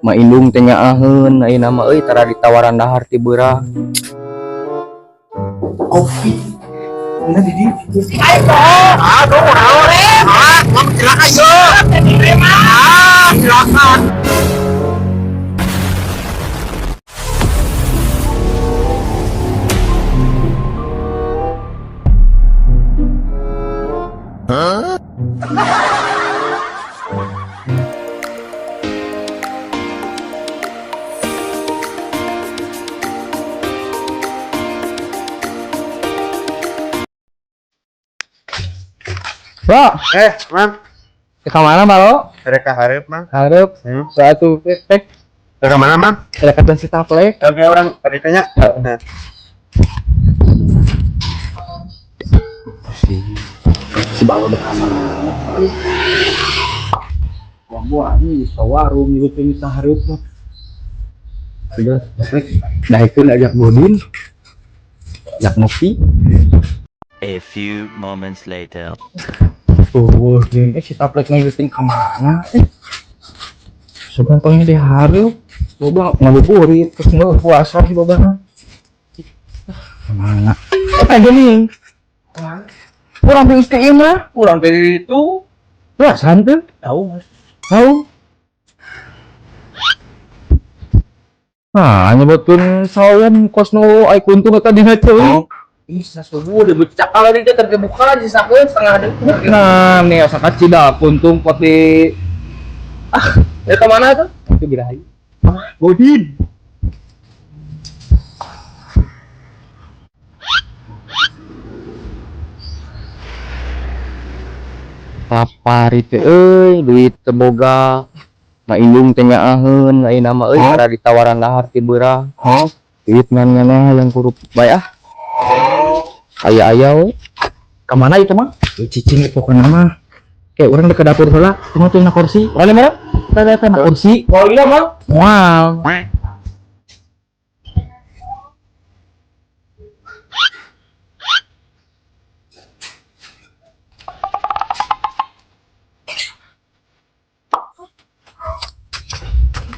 Maindung tanya ahun ai nama euy tara ditawaran dahar ti beurah Kopi. Mana di dia? Aduh, kamu silakan yuk. Terima. Silakan. Bro, Mang. ke mana bro? Mereka harap, Mang. Harap satu pek Ke mana, Mang? ada kata si taplek. Oke, orang tadi tanya. Si balo udah kasar. Wah, ini sawarung juga pengen sahareup mah. Sudah, naikeun ajak bodin. Jak ngopi. A few moments later. Oh, ini si taplek ngelisting kemana? Sebantongnya di hareup. Boba ngabuburit terus nggak puasa sih boba. Mana? Apa gini? Kurang dari mah, kurang dari itu. Perasaan tuh? Tahu mas? Tahu? Nah, nyebutkan sawan kosno ai kuntung tadi haceu. Bisa subuh udah becak kalau dia terbuka aja sakit setengah detik. Nah, nih sakat cida kuntung poti. Ya kemana tuh? Itu birahi. Bodin. Papari teh euy, duit teu boga. Maindung teh nyaaheun lain nama euy tara ditawaran dahar ti beurah. Duit ngan-nganah yang kurup bae ah. Aya-aya we. Ka mana itu mah? Cicing pokona mah. Kayak orang dekat dapur heula, tengok tuh na kursi. Boleh mana? Teh na kursi. Oh iya, Bang. Wow.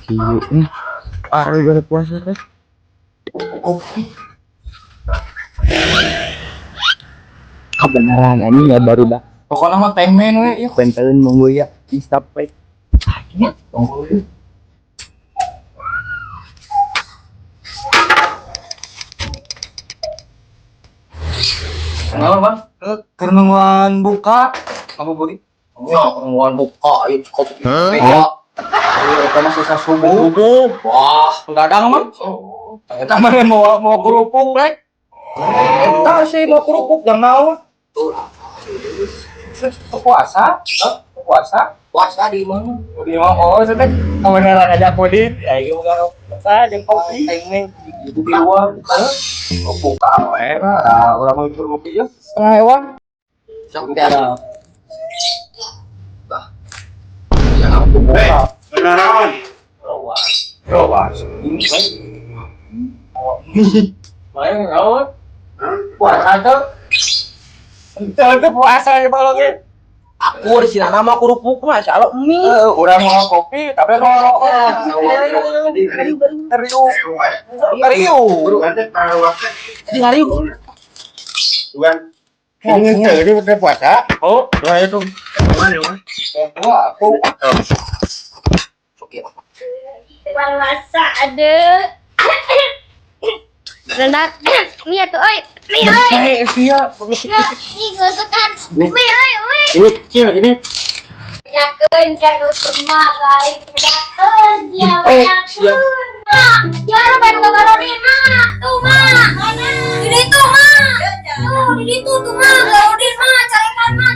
Kieu ari bare puasa teh. Kopi. Kebenaran anjing ya baru dah. Pokoknya mah teh men we. Yuk. Penteun monggo ya di stapek. Tunggu. Kenapa, Bang? Kerenungan buka. Kamu beli? Ya, kerenungan buka. Itu kopi. Beda. Itu masih subuh. Wah, begadang mah. Kita mah mau kerupuk, Rek. Kita sih mau kerupuk yang naon? Puasa? Puasa? Puasa di mana? Di mana? Oh, sudah. Kebenaran aja Podin. Ya, itu bukan puasa, yang kopi. Ini di luar. Buka, orang mau kopi ya. Setengah hewan. Sampai ada. Jangan buka. Beneran. Rawas. Ini. Main rawat. Puasa tuh. Itu puasa ya balongnya. Aku di sini nama kerupuk mah, kalau mie. Udah mau kopi, tapi mau rokok. Hariu. Bukan. Ini udah puasa. Oh, doa itu. Aku. Puasa ada. Renat, mie tuh, oi, mie, oi. Siap. Nih, gosokan, mie, oi, oi. Ini. Yakin kalau semua baik, yakin dia yakin. Ya, ban ngomongin mah, tuh mah, ini tuh mah, tuh ini tuh mah, gaudin mah, carikan mah,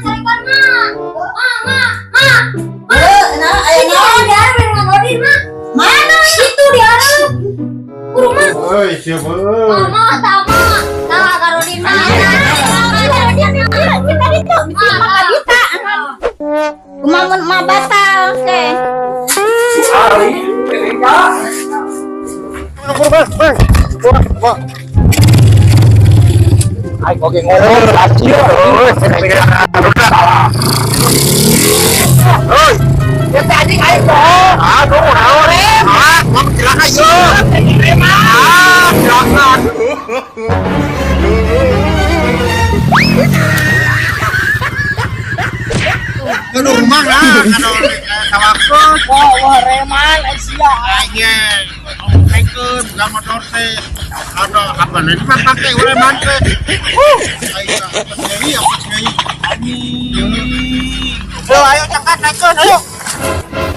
nah, ayo dia ban ngomongin mah, mana itu dia rumah. Oi, siapa? Mama, nah, gaudin mah, kita itu, kita. Kumamun mah batal, teh. Bang. Ai oke ngomong Hei, ya tadi ayo dong. Aduh, rem. Kamu celaka yo. Silakan. Aduh, rumah lah. Kalau sama Wah reman Asia. Aja, naikkan bukan motor teh. Ada apa nih? Cuma pakai oleh mantre. Ayo, apa sih? Ayo cakap naikkan, ayo.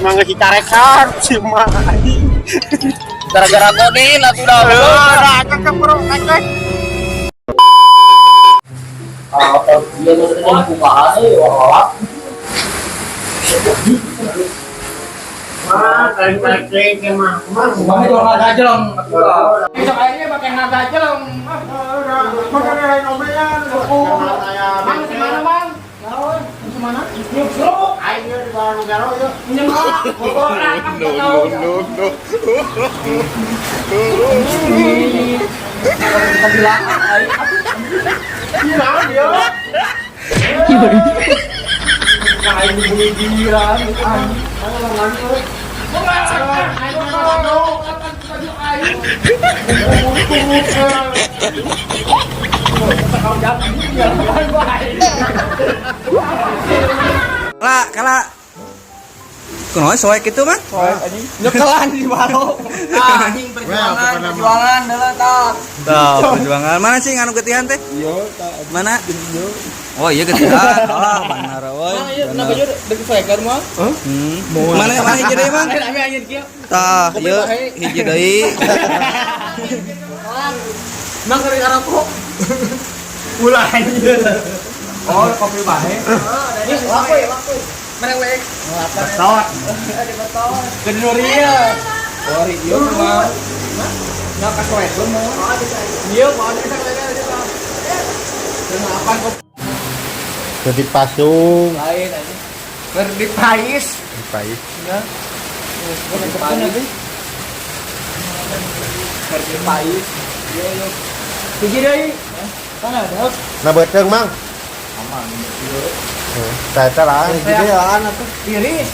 Mangga ditarekan, cuma. Gara-gara godin aku dah. Udah, cakap bro, naikkan. Apa dia maksudnya bukaan wah. Tarik mah. Bang itu naga jelem. Besok akhirnya pakai naga jelem. Bang gimana bang? Gimana? Yuk bro. Ayo di bawah negara yuk. Kita bilang ayo. Kain bunyi giran, Kala kunoy soek itu mah nyekelan di baro. Anjing perjuangan adalah perjuangan mana sih nganu getihan teh mana oh iya getihan benar woy kenapa jadi dek faker mah? mana hiji deui mang Kami anjir kieu. tah ieu hiji deui Mang kari arako. Ulah anjir. Oh, kopi bahe. Geus lakoy. Merewek. Pesawat. Keduria. Ori ieu mah. Nah, kasoet lu mau. Ieu mau kita lagi. Apa kok Jadi pasung. lain aja. Ker di pais. Baik. Ya. Ker di pais. Iya. Hiji deui. Sana ada. Nah beuteung mang. Aman. Saya lah. Gedean atuh. Iris.